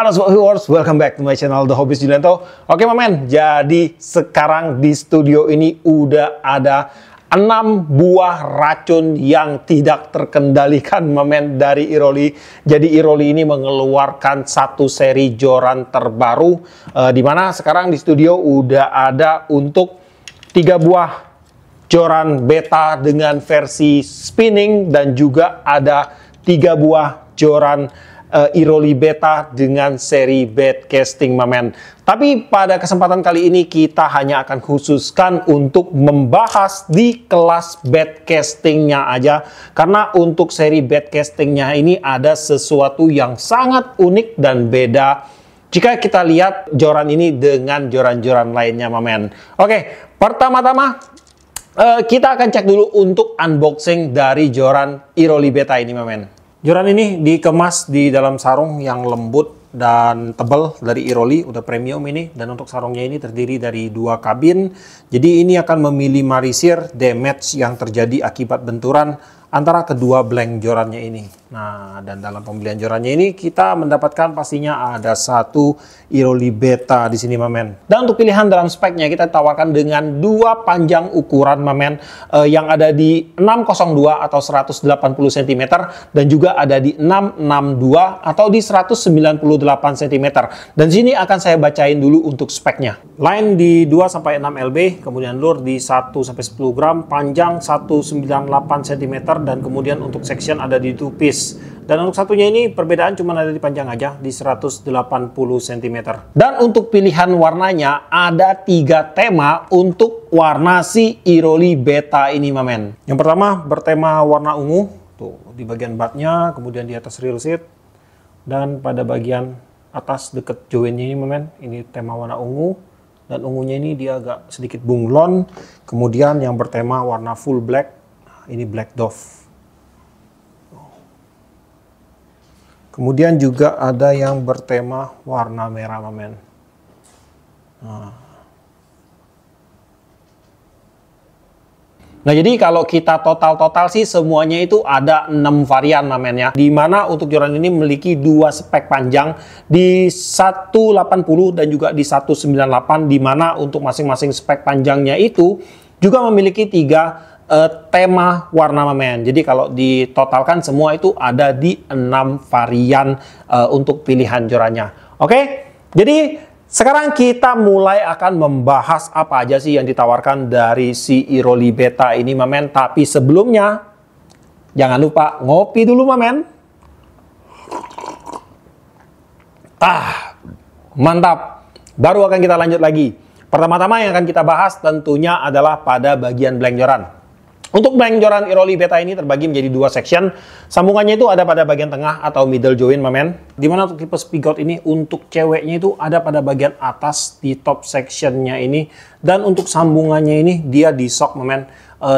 Halo Sobat Viewers, welcome back to my channel The Hobbyist Julianto. Oke Mamen, jadi sekarang di studio ini udah ada 6 buah racun yang tidak terkendalikan Mamen dari Iroli. Jadi Iroli ini mengeluarkan satu seri joran terbaru, di mana sekarang di studio udah ada untuk 3 buah joran beta dengan versi spinning dan juga ada 3 buah joran Iroli beta dengan seri bed casting Mamen. Tapi pada kesempatan kali ini kita hanya akan khususkan untuk membahas di kelas bed castingnya aja, karena untuk seri bed castingnya ini ada sesuatu yang sangat unik dan beda jika kita lihat joran ini dengan joran-joran lainnya Mamen. Oke, pertama-tama kita akan cek dulu untuk unboxing dari joran Iroli beta ini Mamen. Joran ini dikemas di dalam sarung yang lembut dan tebal dari Iroli, udah premium ini. Dan untuk sarungnya ini terdiri dari 2 kabin. Jadi ini akan meminimalisir damage yang terjadi akibat benturan antara kedua blank jorannya ini. Nah, dan dalam pembelian jorannya ini kita mendapatkan pastinya ada satu Iroli beta di sini Mamen. Dan untuk pilihan dalam speknya kita tawarkan dengan 2 panjang ukuran Mamen, yang ada di 602 atau 180 cm dan juga ada di 662 atau di 198 cm. Dan sini akan saya bacain dulu untuk speknya. Line di 2 sampai 6 lb, kemudian lure di 1 sampai 10 gram, panjang 198 cm dan kemudian untuk section ada di 2 piece. Dan untuk satunya ini perbedaan cuma ada di panjang aja di 180 cm. Dan untuk pilihan warnanya ada 3 tema untuk warna si Iroli beta ini Mamen. Yang pertama bertema warna ungu, tuh di bagian batnya, kemudian di atas reel seat, dan pada bagian atas deket joinnya ini Mamen, ini tema warna ungu. Dan ungunya ini dia agak sedikit bunglon. Kemudian yang bertema warna full black, ini Black Dove. Kemudian juga ada yang bertema warna merah Mamen. Nah, jadi kalau kita total sih semuanya itu ada 6 varian Mamen ya. Dimana untuk joran ini memiliki 2 spek panjang di 180 dan juga di 198, dimana untuk masing-masing spek panjangnya itu juga memiliki 3 tema warna Mamen. Jadi kalau ditotalkan semua itu ada di 6 varian untuk pilihan jorannya. Oke, jadi sekarang kita mulai akan membahas apa aja sih yang ditawarkan dari si Iroli beta ini Mamen. Tapi sebelumnya jangan lupa ngopi dulu Mamen. Mantap. Baru akan kita lanjut lagi. Pertama-tama yang akan kita bahas tentunya adalah pada bagian blank joran. Untuk blank joran Iroli beta ini terbagi menjadi 2 section. Sambungannya itu ada pada bagian tengah atau middle joint Mamen. Dimana untuk tipe spigot ini untuk ceweknya itu ada pada bagian atas di top sectionnya ini. Dan untuk sambungannya ini dia di shock Mamen,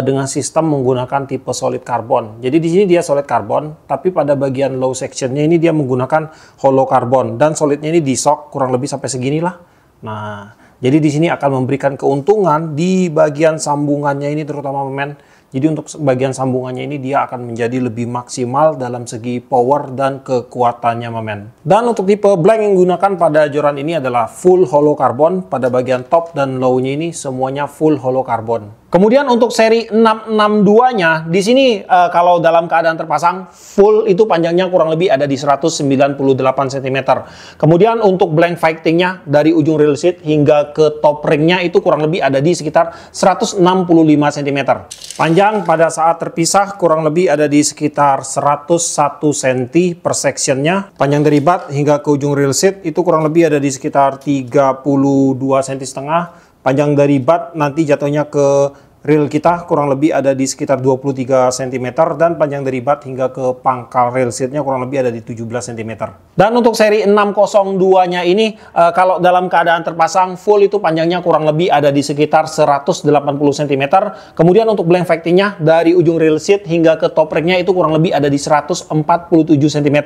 dengan sistem menggunakan tipe solid carbon. Jadi di sini dia solid carbon, tapi pada bagian low sectionnya ini dia menggunakan hollow carbon. Dan solidnya ini di shock kurang lebih sampai seginilah. Nah, jadi di sini akan memberikan keuntungan di bagian sambungannya ini terutama Mamen. Jadi untuk bagian sambungannya ini dia akan menjadi lebih maksimal dalam segi power dan kekuatannya Mamen. Dan untuk tipe blank yang digunakan pada joran ini adalah full hollow carbon. Pada bagian top dan low-nya ini semuanya full hollow carbon. Kemudian untuk seri 662-nya di sini kalau dalam keadaan terpasang full itu panjangnya kurang lebih ada di 198 cm. Kemudian untuk blank fighting-nya dari ujung reel seat hingga ke top ring-nya itu kurang lebih ada di sekitar 165 cm. Panjang pada saat terpisah kurang lebih ada di sekitar 101 cm per sectionnya. Panjang dari bat hingga ke ujung reel seat itu kurang lebih ada di sekitar 32 cm setengah. Panjang dari bat nanti jatuhnya ke reel kita kurang lebih ada di sekitar 23 cm dan panjang dari bat hingga ke pangkal reel seatnya kurang lebih ada di 17 cm. Dan untuk seri 602-nya ini kalau dalam keadaan terpasang full itu panjangnya kurang lebih ada di sekitar 180 cm. Kemudian untuk blank fighting-nya dari ujung reel seat hingga ke top ring-nya itu kurang lebih ada di 147 cm.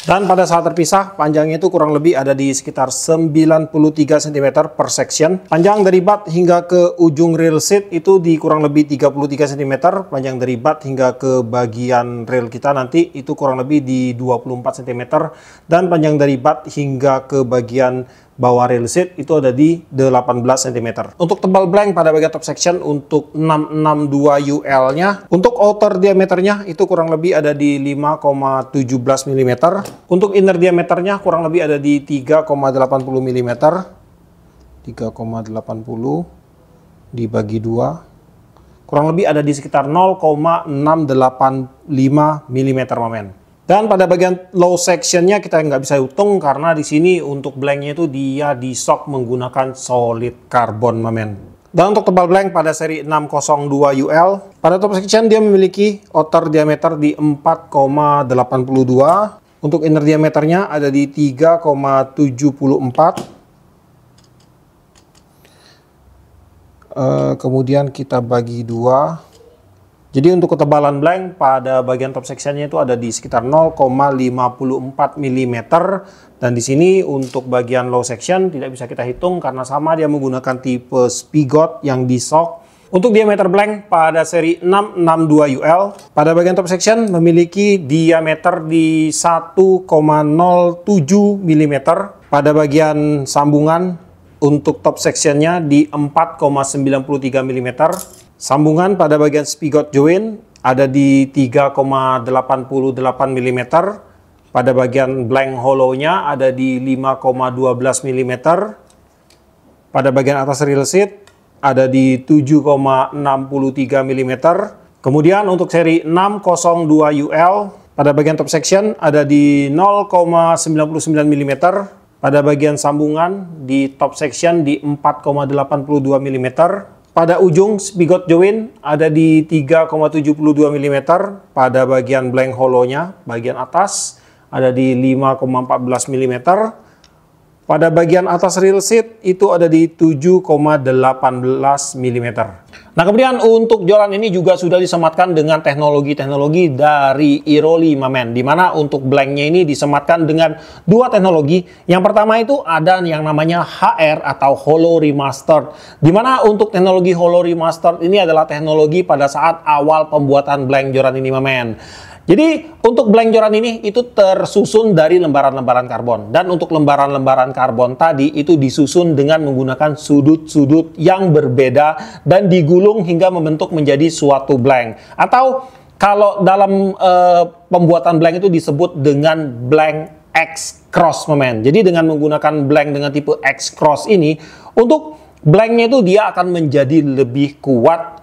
Dan pada saat terpisah panjangnya itu kurang lebih ada di sekitar 93 cm per section. Panjang dari bat hingga ke ujung reel seat itu di di kurang lebih 33 cm, panjang dari bat hingga ke bagian rail kita nanti itu kurang lebih di 24 cm, dan panjang dari bat hingga ke bagian bawah rail seat itu ada di 18 cm. Untuk tebal blank pada bagian top section untuk 662 UL-nya, untuk outer diameternya itu kurang lebih ada di 5,17 mm. Untuk inner diameternya kurang lebih ada di 3,80 mm. 3,80 dibagi 2 kurang lebih ada di sekitar 0,685 mm, mamen. Dan pada bagian low sectionnya kita nggak bisa hitung karena di sini untuk blanknya itu dia di shock menggunakan solid carbon, mamen. Dan untuk tebal blank pada seri 602 UL, pada top section dia memiliki outer diameter di 4,82, untuk inner diameternya ada di 3,74. Kemudian kita bagi 2. Jadi untuk ketebalan blank pada bagian top sectionnya itu ada di sekitar 0,54 mm, dan di sini untuk bagian low section tidak bisa kita hitung karena sama dia menggunakan tipe spigot yang di shock. Untuk diameter blank pada seri 662 UL pada bagian top section memiliki diameter di 1,07 mm, pada bagian sambungan untuk top sectionnya di 4,93 mm. Sambungan pada bagian spigot joint ada di 3,88 mm. Pada bagian blank hollow-nya ada di 5,12 mm. Pada bagian atas rail seat ada di 7,63 mm. Kemudian untuk seri 602 UL pada bagian top section ada di 0,99 mm. Pada bagian sambungan di top section di 4,82 mm. Pada ujung spigot joint ada di 3,72 mm. Pada bagian blank hollow-nya bagian atas ada di 5,14 mm. Pada bagian atas rail seat itu ada di 7,18 mm. Nah, kemudian untuk joran ini juga sudah disematkan dengan teknologi-teknologi dari Iroli, mamen. Dimana untuk blanknya ini disematkan dengan dua teknologi. Yang pertama itu ada yang namanya HR atau Hollow Remastered. Dimana untuk teknologi Hollow Remastered ini adalah teknologi pada saat awal pembuatan blank joran ini, mamen. Jadi untuk blank joran ini itu tersusun dari lembaran-lembaran karbon, dan untuk lembaran-lembaran karbon tadi itu disusun dengan menggunakan sudut-sudut yang berbeda dan digulung hingga membentuk menjadi suatu blank, atau kalau dalam pembuatan blank itu disebut dengan blank X cross, mamen. Jadi dengan menggunakan blank dengan tipe X cross ini untuk blanknya itu dia akan menjadi lebih kuat,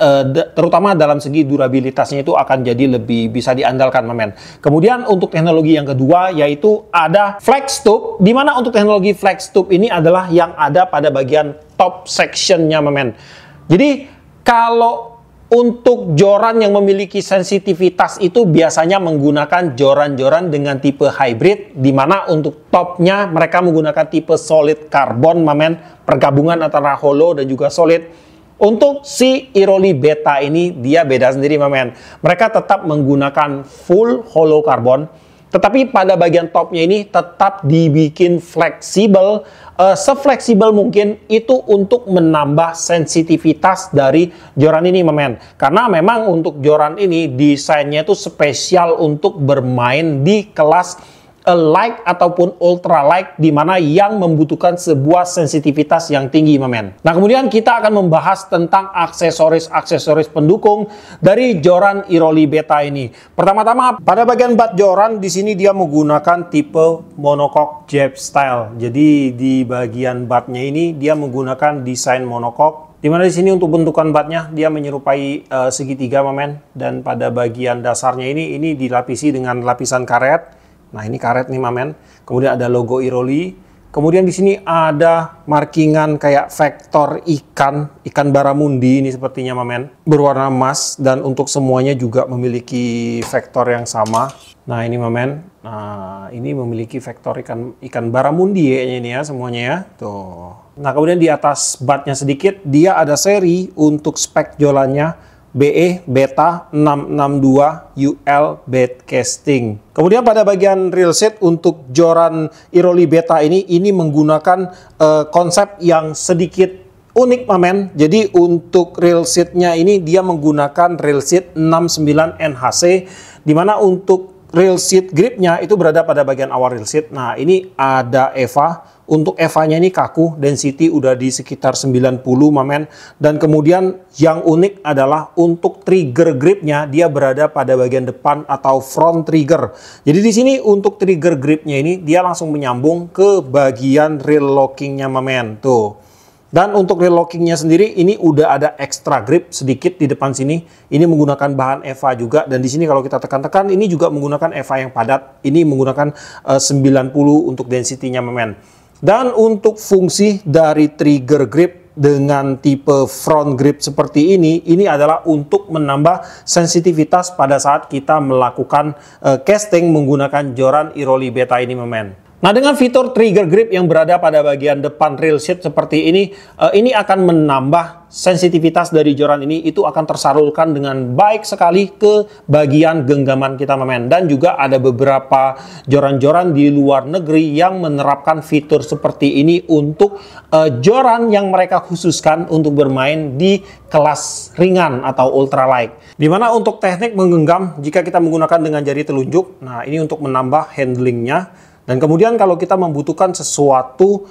terutama dalam segi durabilitasnya itu akan jadi lebih bisa diandalkan, mamen. Kemudian untuk teknologi yang kedua yaitu ada flex tube, di mana untuk teknologi flex tube ini adalah yang ada pada bagian top sectionnya, mamen. Jadi kalau untuk joran yang memiliki sensitivitas itu biasanya menggunakan joran-joran dengan tipe hybrid, di mana untuk topnya mereka menggunakan tipe solid carbon, mamen, pergabungan antara hollow dan juga solid. Untuk si Iroli Beta ini dia beda sendiri, mamen. Mereka tetap menggunakan full hollow carbon, tetapi pada bagian topnya ini tetap dibikin fleksibel, sefleksibel mungkin itu untuk menambah sensitivitas dari joran ini, mamen. Karena memang untuk joran ini desainnya itu spesial untuk bermain di kelas light ataupun ultra light, di mana yang membutuhkan sebuah sensitivitas yang tinggi, mamen. Nah, kemudian kita akan membahas tentang aksesoris-aksesoris pendukung dari joran Iroli Beta ini. Pertama-tama pada bagian bat joran di sini dia menggunakan tipe monocoque jab style. Jadi di bagian batnya ini dia menggunakan desain monocoque, dimana di sini untuk bentukan batnya dia menyerupai segitiga, mamen. Dan pada bagian dasarnya ini dilapisi dengan lapisan karet. Nah, ini karet nih, mamen. Kemudian ada logo Iroli. Kemudian di sini ada markingan kayak vektor ikan baramundi ini sepertinya, mamen, berwarna emas, dan untuk semuanya juga memiliki vektor yang sama. Nah, ini, mamen. Nah, ini memiliki vektor ikan baramundi ya, ini ya semuanya ya. Tuh. Nah, kemudian di atas batnya sedikit dia ada seri untuk spek jolannya BE Beta 662 UL bed casting. Kemudian pada bagian rail seat untuk joran Iroli Beta ini menggunakan konsep yang sedikit unik mamen. Jadi untuk reel seatnya ini dia menggunakan reel seat 69 NHC, dimana untuk reel seat gripnya itu berada pada bagian awal reel seat. Nah ini ada EVA. Untuk EVA-nya ini kaku, density udah di sekitar 90 mamen. Dan kemudian yang unik adalah untuk trigger gripnya dia berada pada bagian depan atau front trigger. Jadi di sini untuk trigger gripnya ini dia langsung menyambung ke bagian reel lockingnya mamen. Tuh. Dan untuk reel lockingnya sendiri ini udah ada extra grip sedikit di depan sini. Ini menggunakan bahan EVA juga, dan di sini kalau kita tekan-tekan ini juga menggunakan EVA yang padat. Ini menggunakan 90 untuk density-nya mamen. Dan untuk fungsi dari trigger grip dengan tipe front grip seperti ini adalah untuk menambah sensitivitas pada saat kita melakukan casting menggunakan joran Iroli Beta ini mamen. Nah dengan fitur trigger grip yang berada pada bagian depan reel seat seperti ini akan menambah sensitivitas dari joran ini, itu akan tersalurkan dengan baik sekali ke bagian genggaman kita mamen. Dan juga ada beberapa joran-joran di luar negeri yang menerapkan fitur seperti ini untuk joran yang mereka khususkan untuk bermain di kelas ringan atau ultralight. Dimana untuk teknik menggenggam jika kita menggunakan dengan jari telunjuk, nah ini untuk menambah handlingnya. Dan kemudian kalau kita membutuhkan sesuatu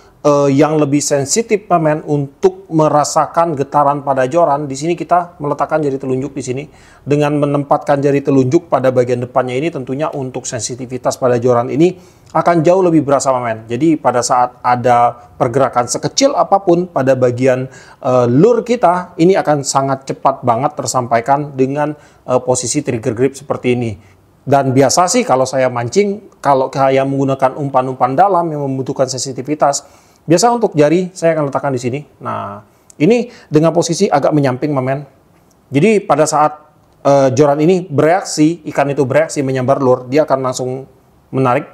yang lebih sensitif mamen untuk merasakan getaran pada joran, di sini kita meletakkan jari telunjuk di sini. Dengan menempatkan jari telunjuk pada bagian depannya ini tentunya untuk sensitivitas pada joran ini akan jauh lebih berasa mamen. Jadi pada saat ada pergerakan sekecil apapun pada bagian lure kita, ini akan sangat cepat banget tersampaikan dengan posisi trigger grip seperti ini. Dan biasa sih kalau saya mancing, kalau saya menggunakan umpan-umpan dalam yang membutuhkan sensitivitas, biasa untuk jari saya akan letakkan di sini. Nah, ini dengan posisi agak menyamping mamen. Jadi pada saat joran ini bereaksi, ikan itu bereaksi menyambar lure, dia akan langsung menarik.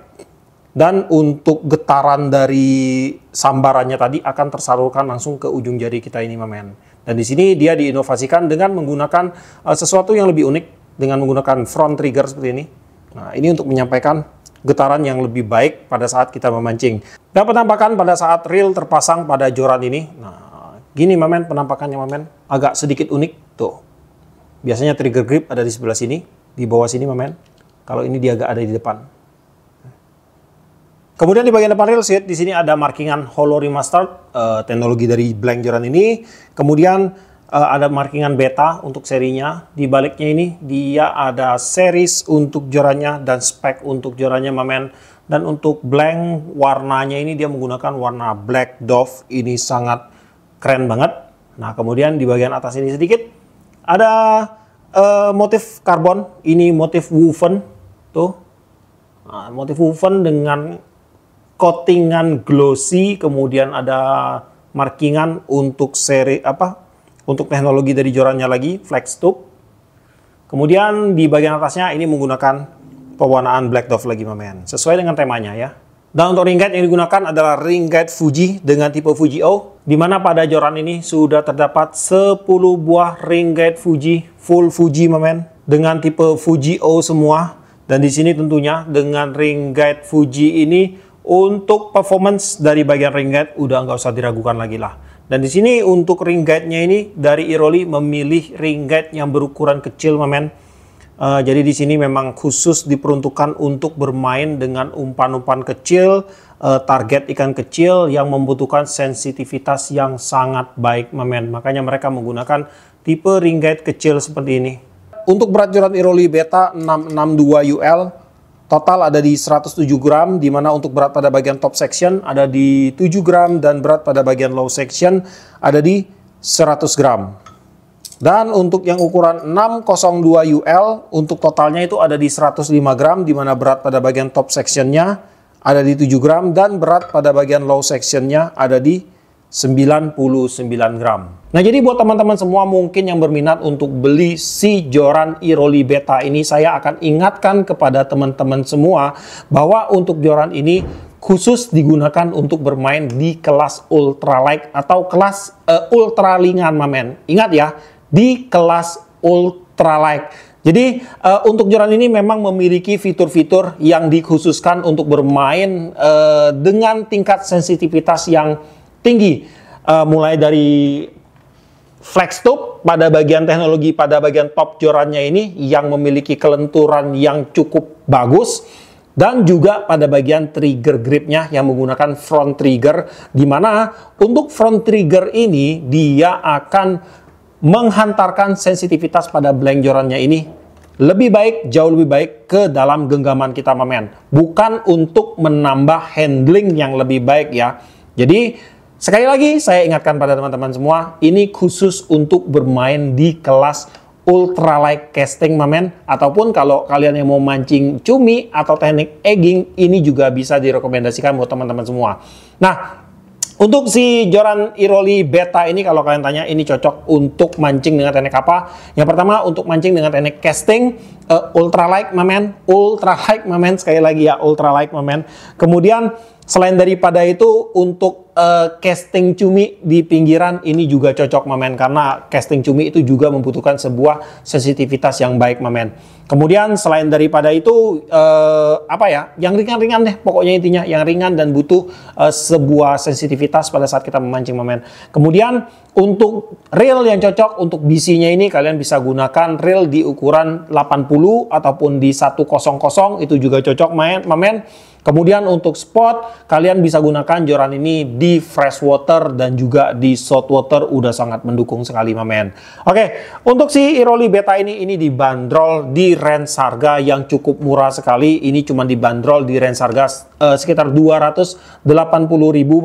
Dan untuk getaran dari sambarannya tadi akan tersalurkan langsung ke ujung jari kita ini mamen. Dan di sini dia diinovasikan dengan menggunakan sesuatu yang lebih unik, dengan menggunakan front trigger seperti ini. Nah, ini untuk menyampaikan getaran yang lebih baik pada saat kita memancing. Dan penampakan pada saat reel terpasang pada joran ini. Nah, gini mamen penampakannya mamen. Agak sedikit unik. Tuh. Biasanya trigger grip ada di sebelah sini, di bawah sini mamen. Kalau ini dia agak ada di depan. Kemudian di bagian depan reel seat, di sini ada markingan Holo Remastered, teknologi dari blank joran ini. Kemudian ada markingan beta untuk serinya. Di baliknya ini dia ada series untuk jorannya dan spek untuk jorannya mamen. Dan untuk blank warnanya ini dia menggunakan warna Black Dove. Ini sangat keren banget. Nah kemudian di bagian atas ini sedikit ada motif karbon. Ini motif woven tuh. Nah, motif woven dengan coatingan glossy. Kemudian ada markingan untuk seri untuk teknologi dari jorannya lagi, flex tube. Kemudian di bagian atasnya ini menggunakan pewarnaan Black Dove lagi mamen, sesuai dengan temanya ya. Dan untuk ring guide yang digunakan adalah ring guide Fuji dengan tipe Fuji O, di mana pada joran ini sudah terdapat 10 buah ring guide Fuji, full Fuji mamen, dengan tipe Fuji O semua. Dan di sini tentunya dengan ring guide Fuji ini untuk performance dari bagian ring guide udah nggak usah diragukan lagi lah. Dan di sini untuk ring guide-nya ini dari Iroli memilih ring guide yang berukuran kecil mamen. Jadi di sini memang khusus diperuntukkan untuk bermain dengan umpan-umpan kecil, target ikan kecil yang membutuhkan sensitivitas yang sangat baik mamen. Makanya mereka menggunakan tipe ring guide kecil seperti ini. Untuk berat joran Iroli Beta 662 UL total ada di 107 gram, di mana untuk berat pada bagian top section ada di 7 gram dan berat pada bagian low section ada di 100 gram. Dan untuk yang ukuran 602 UL untuk totalnya itu ada di 105 gram, di mana berat pada bagian top sectionnya ada di 7 gram dan berat pada bagian low sectionnya ada di 99 gram. Nah jadi buat teman-teman semua mungkin yang berminat untuk beli si joran Iroli Beta ini, saya akan ingatkan kepada teman-teman semua bahwa untuk joran ini khusus digunakan untuk bermain di kelas ultralight atau kelas ultra ringan mamen. Ingat ya, di kelas ultralight. Jadi untuk joran ini memang memiliki fitur-fitur yang dikhususkan untuk bermain dengan tingkat sensitivitas yang tinggi. mulai dari flex tube pada bagian teknologi, pada bagian top jorannya ini yang memiliki kelenturan yang cukup bagus, dan juga pada bagian trigger gripnya yang menggunakan front trigger, di mana untuk front trigger ini dia akan menghantarkan sensitivitas pada blank jorannya ini lebih baik, jauh lebih baik ke dalam genggaman kita, mamen. Bukan untuk menambah handling yang lebih baik ya. Jadi sekali lagi saya ingatkan pada teman-teman semua, ini khusus untuk bermain di kelas ultralight casting, mamen. Ataupun kalau kalian yang mau mancing cumi atau teknik egging, ini juga bisa direkomendasikan buat teman-teman semua. Nah, untuk si joran Iroli Beta ini, kalau kalian tanya ini cocok untuk mancing dengan teknik apa? Yang pertama untuk mancing dengan teknik casting, ultralight, mamen. Ultralight, mamen. Sekali lagi ya, ultralight, mamen. Kemudian selain daripada itu untuk casting cumi di pinggiran ini juga cocok, mamen, karena casting cumi itu juga membutuhkan sebuah sensitivitas yang baik, mamen. Kemudian selain daripada itu apa ya, yang ringan-ringan deh, pokoknya intinya yang ringan dan butuh sebuah sensitivitas pada saat kita memancing, mamen. Kemudian untuk reel yang cocok untuk BC-nya ini, kalian bisa gunakan reel di ukuran 80 ataupun di 100, itu juga cocok, mamen. Kemudian untuk spot, kalian bisa gunakan joran ini di freshwater dan juga di saltwater, udah sangat mendukung sekali, mamen. Oke, untuk si Iroli Beta ini dibanderol di range harga yang cukup murah sekali. Ini cuma dibanderol di range harga sekitar 280.000,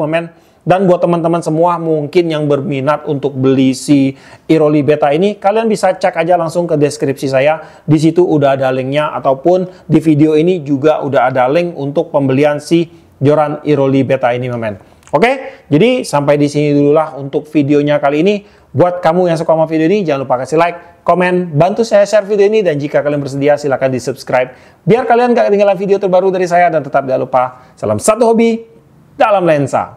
mamen. Dan buat teman-teman semua mungkin yang berminat untuk beli si Iroli Beta ini, kalian bisa cek aja langsung ke deskripsi saya. Di situ udah ada linknya, ataupun di video ini juga udah ada link untuk pembelian si joran Iroli Beta ini, mamen. Oke, jadi sampai di sini dulu lah untuk videonya kali ini. Buat kamu yang suka sama video ini, jangan lupa kasih like, komen, bantu saya share video ini, dan jika kalian bersedia silahkan di subscribe biar kalian gak ketinggalan video terbaru dari saya. Dan tetap jangan lupa, salam satu hobi dalam lensa.